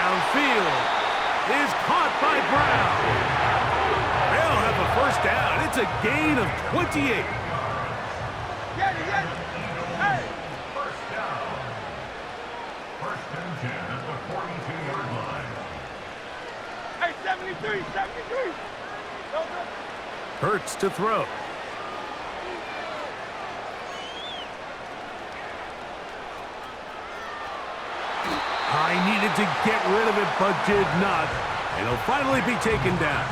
downfield is caught by Brown. They'll have a first down. It's a gain of 28. Hey. First down. First and 10 at the 42-yard line. Hey, 73. Hurts to throw. I needed to get rid of it, but did not. And he'll finally be taken down.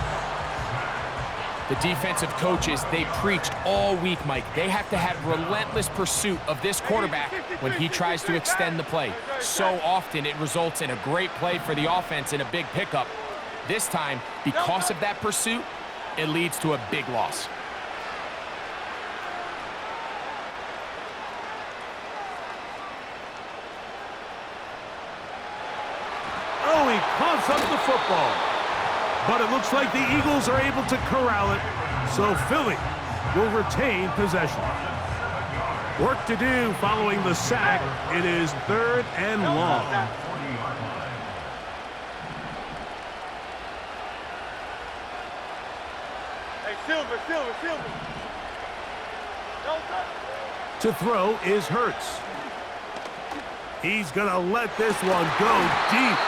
The defensive coaches, they preached all week, Mike. They have to have relentless pursuit of this quarterback when he tries to extend the play. So often it results in a great play for the offense and a big pickup. This time, because of that pursuit, it leads to a big loss. Oh, he coughs up the football. But it looks like the Eagles are able to corral it, so Philly will retain possession. Work to do following the sack. It is 3rd and long. Hey, Silver. To throw is Hurts. He's going to let this one go deep.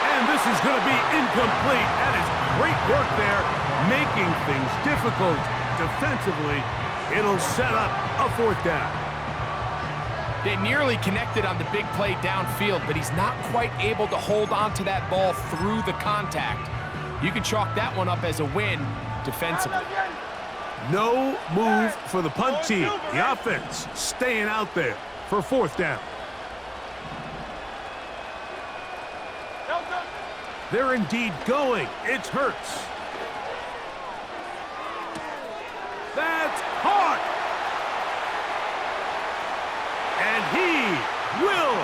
And this is going to be incomplete. That is great work there, making things difficult defensively. It'll set up a 4th down. They nearly connected on the big play downfield, but he's not quite able to hold on to that ball through the contact. You can chalk that one up as a win defensively. No move for the punt team. The offense staying out there for 4th down. They're indeed going. It's Hurts. That's caught. And he will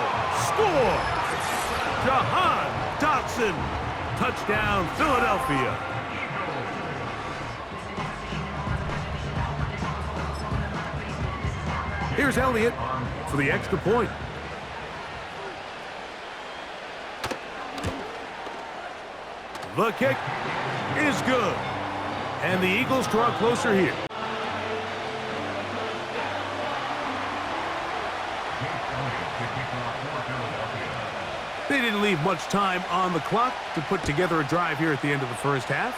score. Jahan Dotson. Touchdown, Philadelphia. Here's Elliott for the extra point. The kick is good. And the Eagles draw closer here. They didn't leave much time on the clock to put together a drive here at the end of the first half.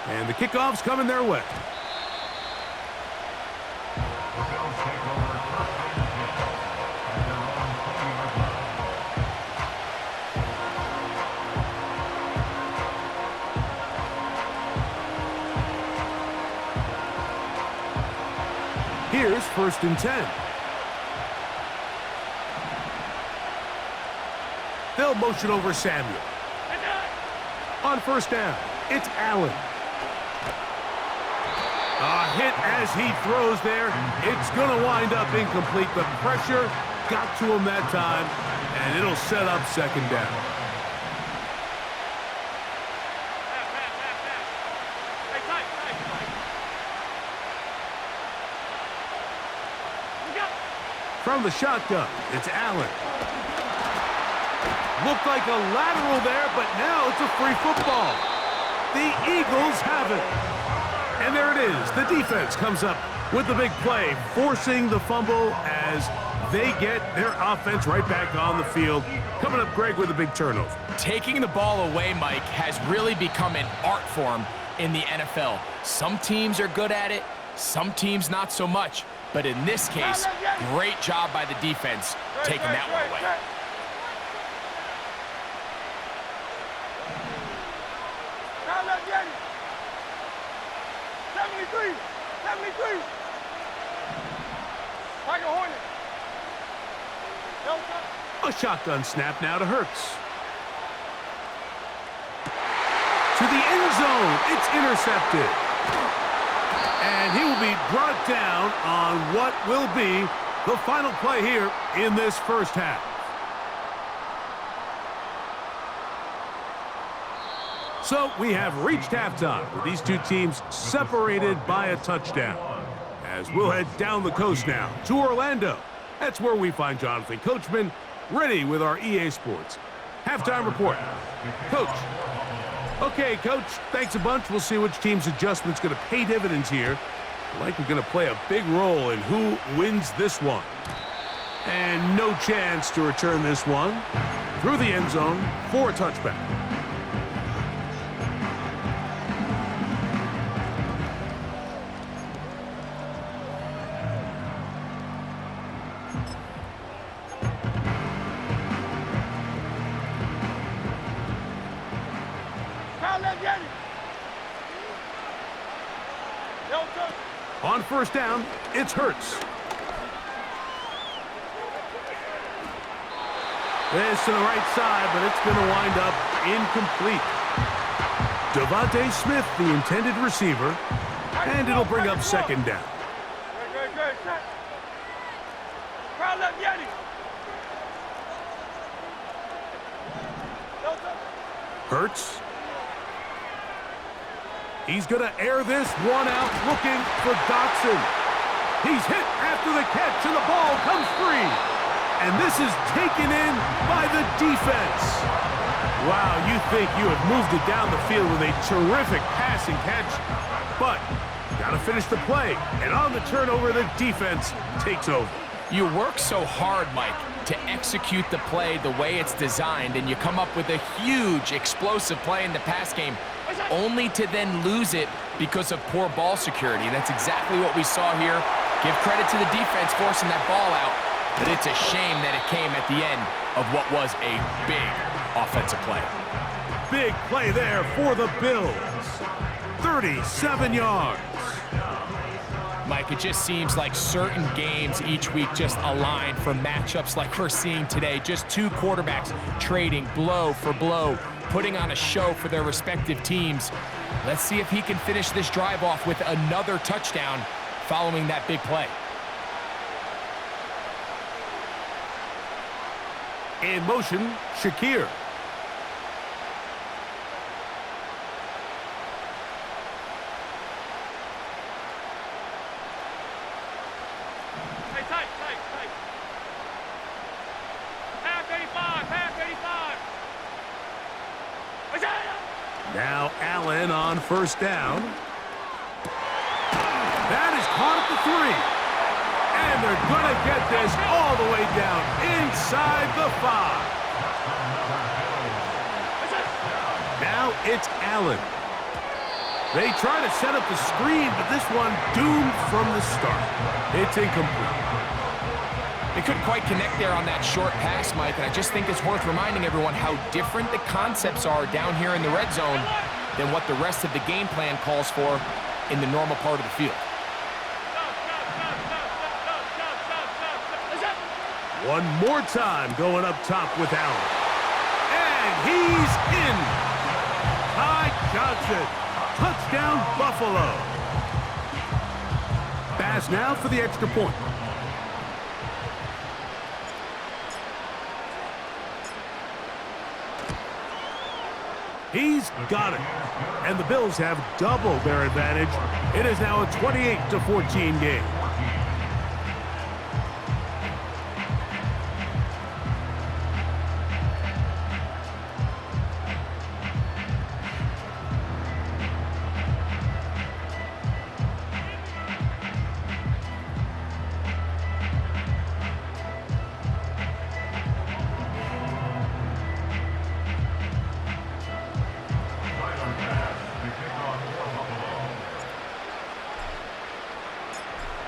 And the kickoff's coming their way. Here's 1st and 10. They'll motion over Samuel. On 1st down, it's Allen. A hit as he throws there. It's going to wind up incomplete. The pressure got to him that time, and it'll set up 2nd down. From the shotgun, it's Allen. Looked like a lateral there, but now it's a free football. The Eagles have it. And there it is. The defense comes up with the big play, forcing the fumble as they get their offense right back on the field. Coming up, Greg, with a big turnover. Taking the ball away, Mike, has really become an art form in the NFL. Some teams are good at it, some teams not so much. But in this case, great job by the defense taking that one away. A shotgun snap now to Hurts. To the end zone. It's intercepted. And he will be brought down on what will be the final play here in this first half. So we have reached halftime with these two teams separated by a touchdown. As we'll head down the coast now to Orlando. That's where we find Jonathan Coachman ready with our EA Sports Halftime report. Coach. Okay, Coach, thanks a bunch. We'll see which team's adjustment's going to pay dividends here. Like we're going to play a big role in who wins this one. And no chance to return this one through the end zone for a touchback. On first down, it's Hurts. This to the right side, but it's going to wind up incomplete. Devontae Smith, the intended receiver, and it'll bring up second down. Hurts. He's going to air this one out, looking for Dotson. He's hit after the catch, and the ball comes free. And this is taken in by the defense. Wow, you think you have moved it down the field with a terrific passing catch, but got to finish the play. And on the turnover, the defense takes over. You work so hard, Mike, to execute the play the way it's designed, and you come up with a huge, explosive play in the pass game, only to then lose it because of poor ball security. That's exactly what we saw here. Give credit to the defense forcing that ball out, but it's a shame that it came at the end of what was a big offensive play. Big play there for the Bills. 37 yards. Mike, it just seems like certain games each week just align for matchups like we're seeing today. Just two quarterbacks trading blow for blow, putting on a show for their respective teams. Let's see if he can finish this drive off with another touchdown following that big play. In motion, Shakir. Now Allen on first down. That is caught at the 3. And they're going to get this all the way down inside the 5. Now it's Allen. They try to set up the screen, but this one doomed from the start. It's incomplete. They couldn't quite connect there on that short pass, Mike, and I just think it's worth reminding everyone how different the concepts are down here in the red zone than what the rest of the game plan calls for in the normal part of the field. One more time going up top with Allen. And he's in. Ty Johnson. Touchdown, Buffalo. Pass now for the extra point. He's got it. And the Bills have doubled their advantage. It is now a 28-14 game.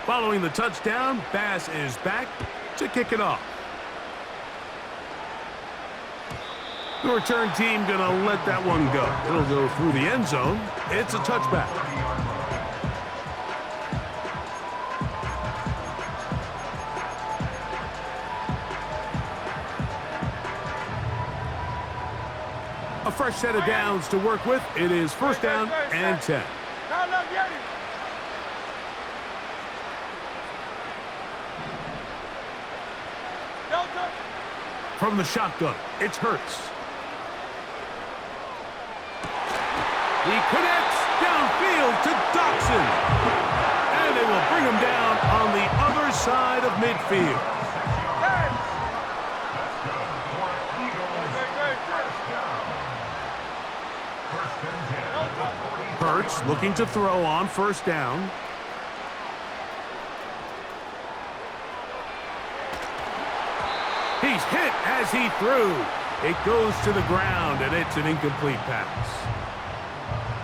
Following the touchdown, Bass is back to kick it off. The return team going to let that one go. It'll go through the end zone. It's a touchback. A fresh set of downs to work with. It is first down and 10. From the shotgun, it's Hurts. He connects downfield to Dotson. And they will bring him down on the other side of midfield. Hurts looking to throw on first down. He's hit as he threw. It goes to the ground, and it's an incomplete pass.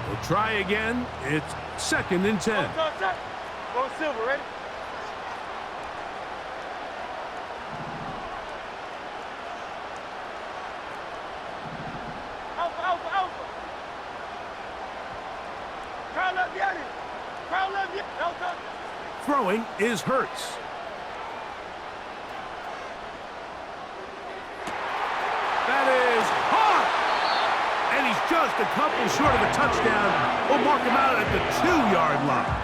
We'll try again. It's 2nd and 10. Go Silver, ready? Alpha, Alpha, Alpha. Crowd left Yeti. Crowd left Yeti. Delta. Throwing is Hurts. That is hard. And he's just a couple short of a touchdown. We'll mark him out at the 2-yard line.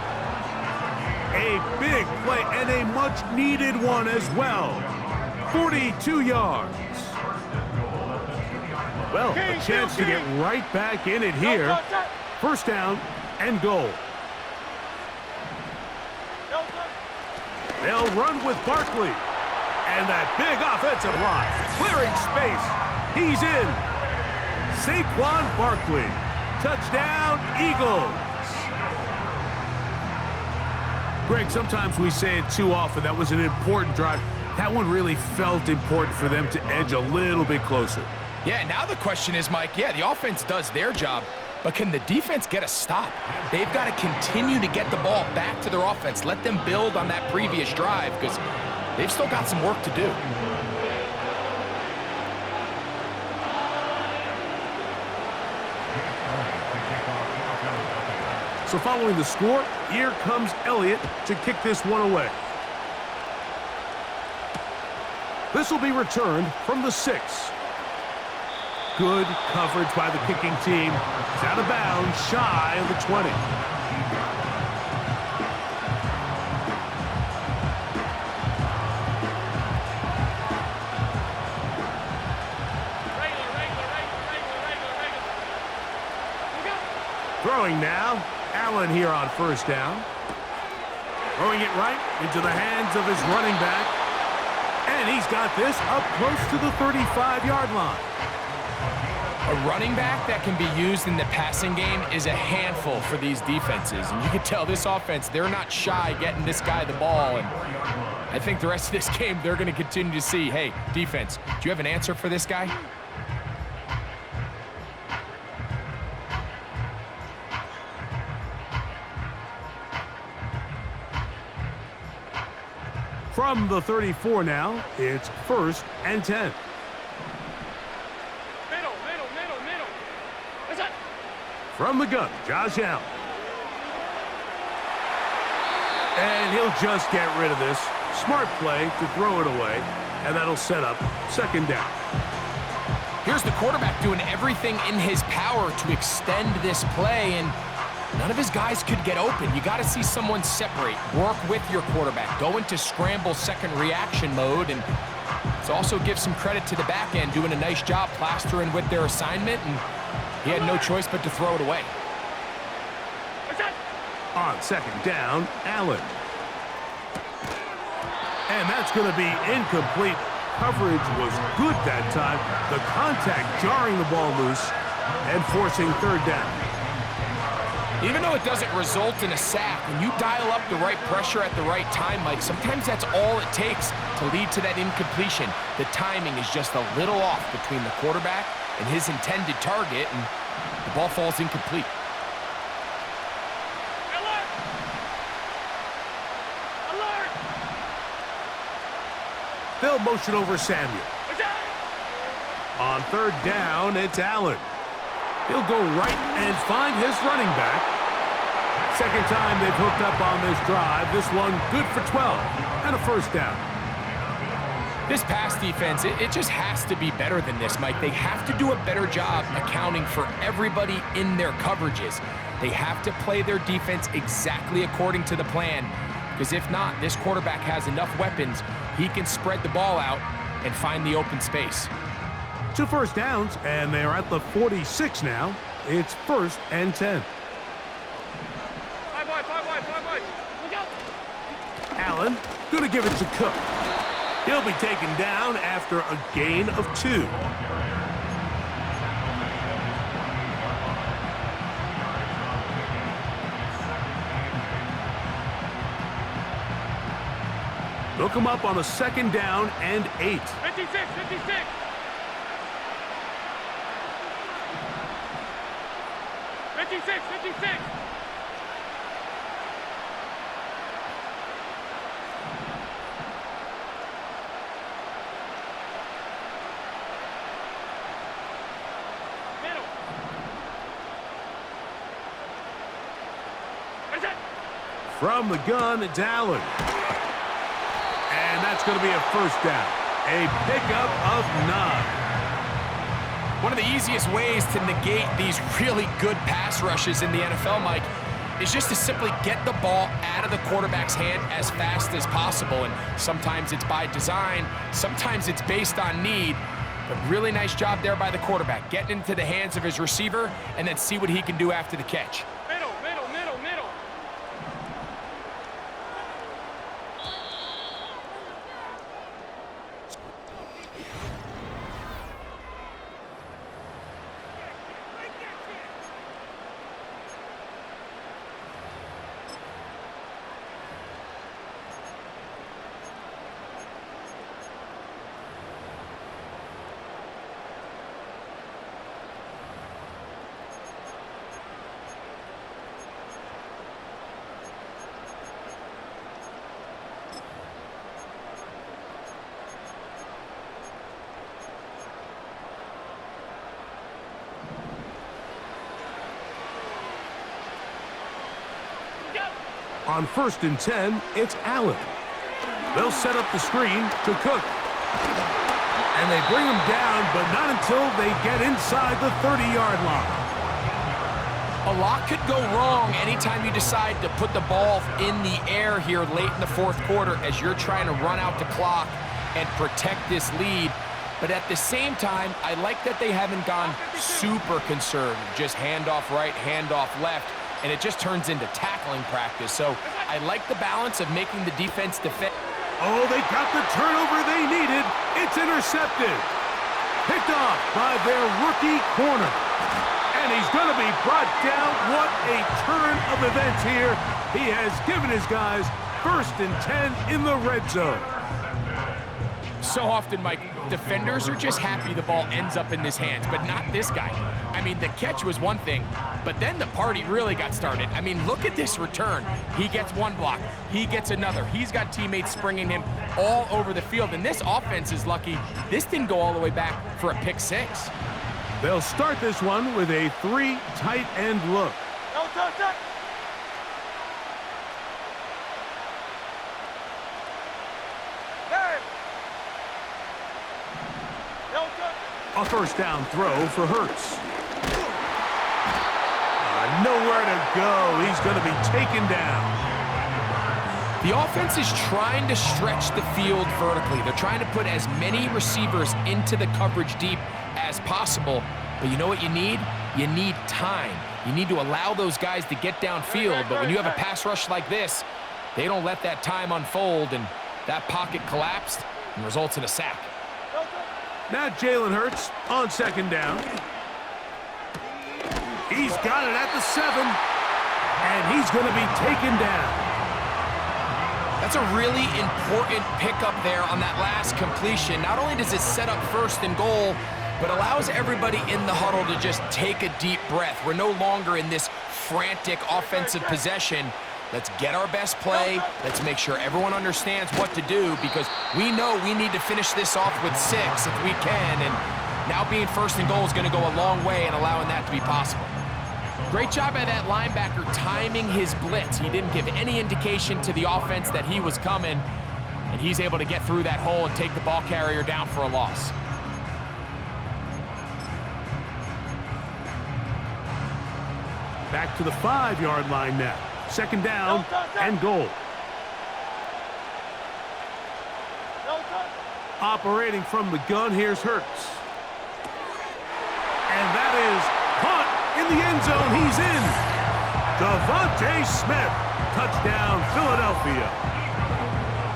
A big play and a much-needed one as well. 42 yards. Well, a chance to get right back in it here. First down and goal. They'll run with Barkley. And that big offensive line, clearing space. He's in. Saquon Barkley. Touchdown, Eagles. Greg, sometimes we say it too often. That was an important drive. That one really felt important for them to edge a little bit closer. Yeah, now the question is, Mike, yeah, the offense does their job, but can the defense get a stop? They've got to continue to get the ball back to their offense. Let them build on that previous drive because they've still got some work to do. So following the score, here comes Elliott to kick this one away. This will be returned from the 6. Good coverage by the kicking team. It's out of bounds, shy of the 20. Throwing now. Allen here on first down. Throwing it right into the hands of his running back. And he's got this up close to the 35-yard line. A running back that can be used in the passing game is a handful for these defenses. And you can tell this offense, they're not shy getting this guy the ball. And I think the rest of this game, they're going to continue to see, hey, defense, do you have an answer for this guy? From the 34 now, it's 1st and 10. Middle. What's that? From the gun, Josh Allen. And he'll just get rid of this. Smart play to throw it away, and that'll set up 2nd down. Here's the quarterback doing everything in his power to extend this play, and none of his guys could get open. You got to see someone separate, work with your quarterback, go into scramble second reaction mode, and let's also give some credit to the back end doing a nice job plastering with their assignment, and he had no choice but to throw it away. On 2nd down, Allen. And that's going to be incomplete. Coverage was good that time. The contact jarring the ball loose and forcing 3rd down. Even though it doesn't result in a sack, when you dial up the right pressure at the right time, Mike, sometimes that's all it takes to lead to that incompletion. The timing is just a little off between the quarterback and his intended target, and the ball falls incomplete. Alert! Alert! They'll motion over Samuel. On 3rd down, it's Allen. He'll go right and find his running back. Second time they've hooked up on this drive. This one good for 12 and a 1st down. This pass defense, it just has to be better than this, Mike. They have to do a better job accounting for everybody in their coverages. They have to play their defense exactly according to the plan, because if not, this quarterback has enough weapons, he can spread the ball out and find the open space. 2 first downs, and they're at the 46 now. It's 1st and 10. Five wide. Look out! Allen gonna give it to Cook. He'll be taken down after a gain of 2. They'll come up on a 2nd down and 8. 56, 56. 56, 56. Middle. What is that? From the gun, it's Allen. And that's going to be a 1st down. A pickup of 9. One of the easiest ways to negate these really good pass rushes in the NFL, Mike, is just to simply get the ball out of the quarterback's hand as fast as possible. And sometimes it's by design, sometimes it's based on need. But really nice job there by the quarterback, getting into the hands of his receiver and then see what he can do after the catch. Middle, middle, middle, middle. On 1st and 10, it's Allen. They'll set up the screen to Cook. And they bring him down, but not until they get inside the 30-yard line. A lot could go wrong anytime you decide to put the ball in the air here late in the 4th quarter as you're trying to run out the clock and protect this lead. But at the same time, I like that they haven't gone super conservative, just handoff right, handoff left, and it just turns into tackling practice. So I like the balance of making the defense defend. Oh, they got the turnover they needed. It's intercepted. Picked off by their rookie corner. And he's going to be brought down. What a turn of events here. He has given his guys 1st and 10 in the red zone. So often, Mike, defenders are just happy the ball ends up in his hands, but not this guy. I mean, the catch was one thing, but then the party really got started. I mean, look at this return. He gets one block. He gets another. He's got teammates springing him all over the field, and this offense is lucky this didn't go all the way back for a pick 6. They'll start this one with a 3 tight end look. No touch that. A 1st down throw for Hurts. Nowhere to go. He's going to be taken down. The offense is trying to stretch the field vertically. They're trying to put as many receivers into the coverage deep as possible. But you know what you need? You need time. You need to allow those guys to get downfield. But when you have a pass rush like this, they don't let that time unfold, and that pocket collapsed and results in a sack. Now Jalen Hurts on 2nd down. He's got it at the 7, and he's going to be taken down. That's a really important pickup there on that last completion. Not only does it set up 1st and goal, but allows everybody in the huddle to just take a deep breath. We're no longer in this frantic offensive possession. Let's get our best play. Let's make sure everyone understands what to do, because we know we need to finish this off with 6 if we can. And now being 1st and goal is going to go a long way in allowing that to be possible. Great job by that linebacker timing his blitz. He didn't give any indication to the offense that he was coming, and he's able to get through that hole and take the ball carrier down for a loss. Back to the 5-yard line now. 2nd down and goal. Operating from the gun, here's Hurts. And that is caught in the end zone. He's in. Devontae Smith. Touchdown, Philadelphia.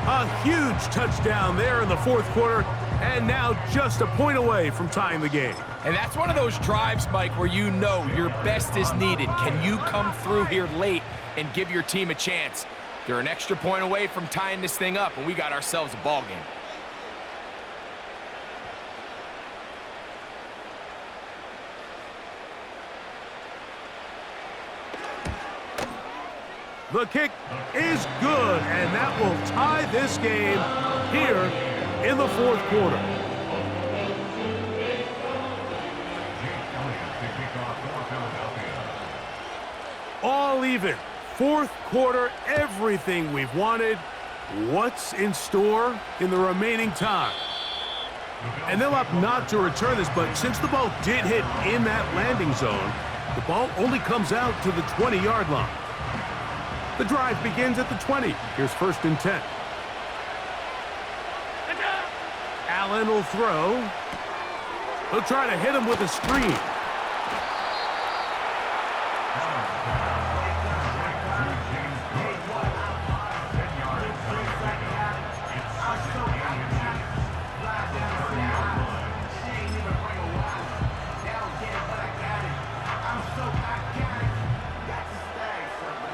A huge touchdown there in the 4th quarter, and now just a point away from tying the game. And that's one of those drives, Mike, where you know your best is needed. Can you come through here late and give your team a chance? They're an extra point away from tying this thing up, and we got ourselves a ball game. The kick is good, and that will tie this game here in the fourth quarter. All even. Fourth quarter, everything we've wanted. What's in store in the remaining time? And they'll opt not to return this, but since the ball did hit in that landing zone, the ball only comes out to the 20-yard line. The drive begins at the 20. Here's 1st and 10. Allen will throw. He'll try to hit him with a screen.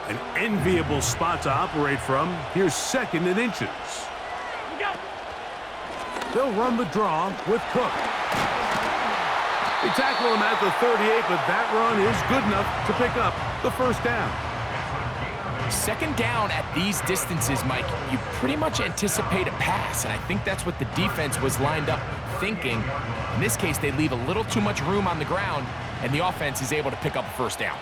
An enviable spot to operate from. Here's 2nd and inches. They'll run the draw with Cook. They tackle him at the 38, but that run is good enough to pick up the 1st down. 2nd down at these distances, Mike, you pretty much anticipate a pass, and I think that's what the defense was lined up thinking. In this case, they leave a little too much room on the ground, and the offense is able to pick up a 1st down.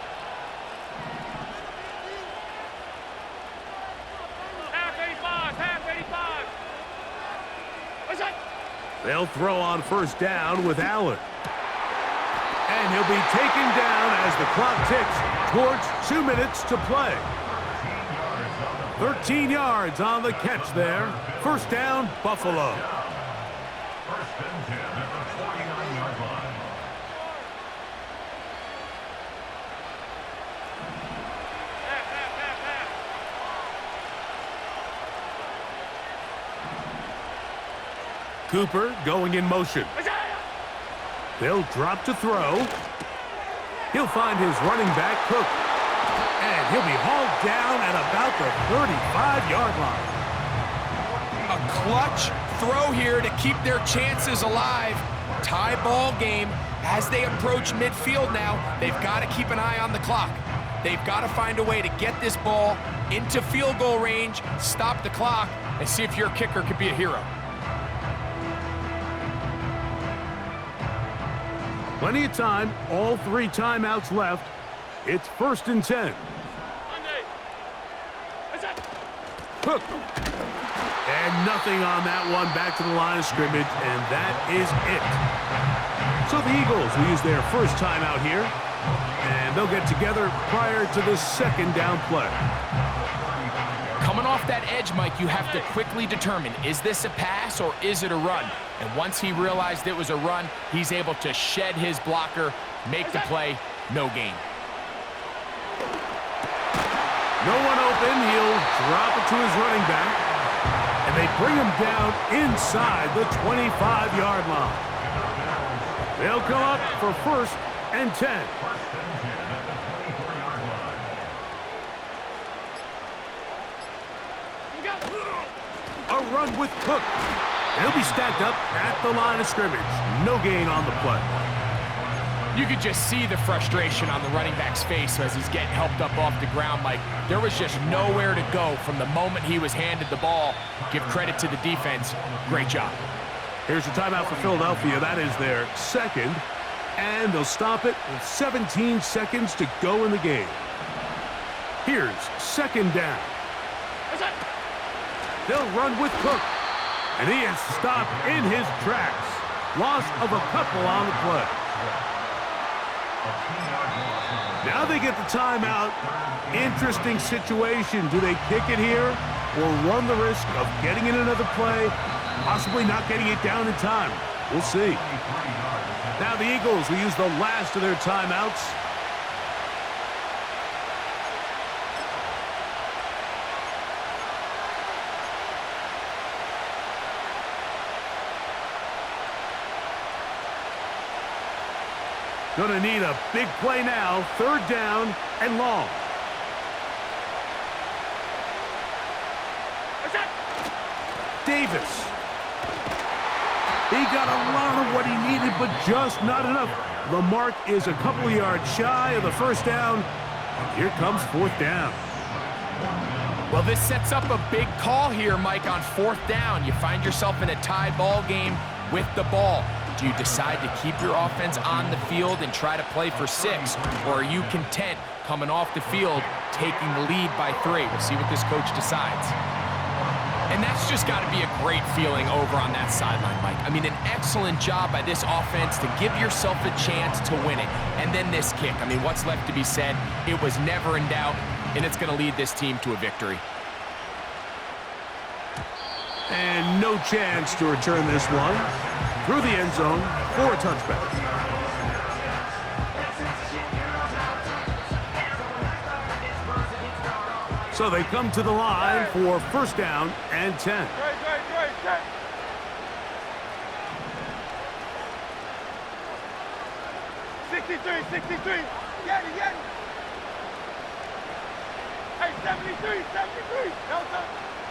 They'll throw on 1st down with Allen. And he'll be taken down as the clock ticks towards 2 minutes to play. 13 yards on the catch there. 1st down, Buffalo. Cooper going in motion. They'll drop to throw. He'll find his running back, Cook. And he'll be hauled down at about the 35-yard line. A clutch throw here to keep their chances alive. Tie ball game. As they approach midfield now, they've got to keep an eye on the clock. They've got to find a way to get this ball into field goal range, stop the clock, and see if your kicker could be a hero. Plenty of time, all 3 timeouts left. It's 1st and 10. Cook. And nothing on that one, back to the line of scrimmage, and that is it. So the Eagles will use their 1st timeout here, and they'll get together prior to the 2nd down play. Coming off that edge, Mike, you have to quickly determine, is this a pass or is it a run? And once he realized it was a run, he's able to shed his blocker, make the play, no gain. No one open, he'll drop it to his running back, and they bring him down inside the 25-yard line. They'll come up for 1st and 10. A run with Cook. He'll be stacked up at the line of scrimmage. No gain on the play. You could just see the frustration on the running back's face as he's getting helped up off the ground, Mike. There was just nowhere to go from the moment he was handed the ball. Give credit to the defense. Great job. Here's a timeout for Philadelphia. That is their 2nd. And they'll stop it with 17 seconds to go in the game. Here's 2nd down. They'll run with Cook. And he is stopped in his tracks. Loss of a couple on the play. Now they get the timeout. Interesting situation. Do they kick it here or run the risk of getting in another play, possibly not getting it down in time? We'll see. Now the Eagles will use the last of their timeouts. Gonna need a big play now. 3rd down and long. Davis. He got a lot of what he needed, but just not enough. The mark is a couple of yards shy of the first down. And here comes fourth down. Well, this sets up a big call here, Mike, on fourth down. You find yourself in a tie ball game with the ball. Do you decide to keep your offense on the field and try to play for 6? Or are you content coming off the field, taking the lead by 3? We'll see what this coach decides. And that's just got to be a great feeling over on that sideline, Mike. I mean, an excellent job by this offense to give yourself a chance to win it. And then this kick. I mean, what's left to be said? It was never in doubt, and it's going to lead this team to a victory. And no chance to return this one through the end zone for a touchback. So they come to the line for first down and 10. 63. Get it. Hey, 73. Delta.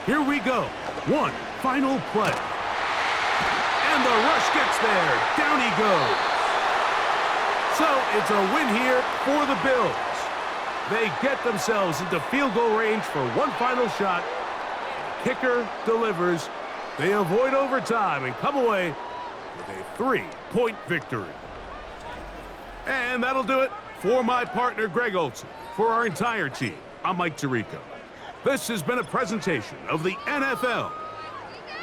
Here we go. One final play. And the rush gets there. Down he goes. So it's a win here for the Bills. They get themselves into field goal range for one final shot. Kicker delivers. They avoid overtime and come away with a 3-point victory. And that'll do it for my partner, Greg Olson. For our entire team, I'm Mike Tirico. This has been a presentation of the NFL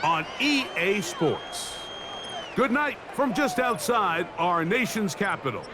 on EA Sports. Good night from just outside our nation's capital.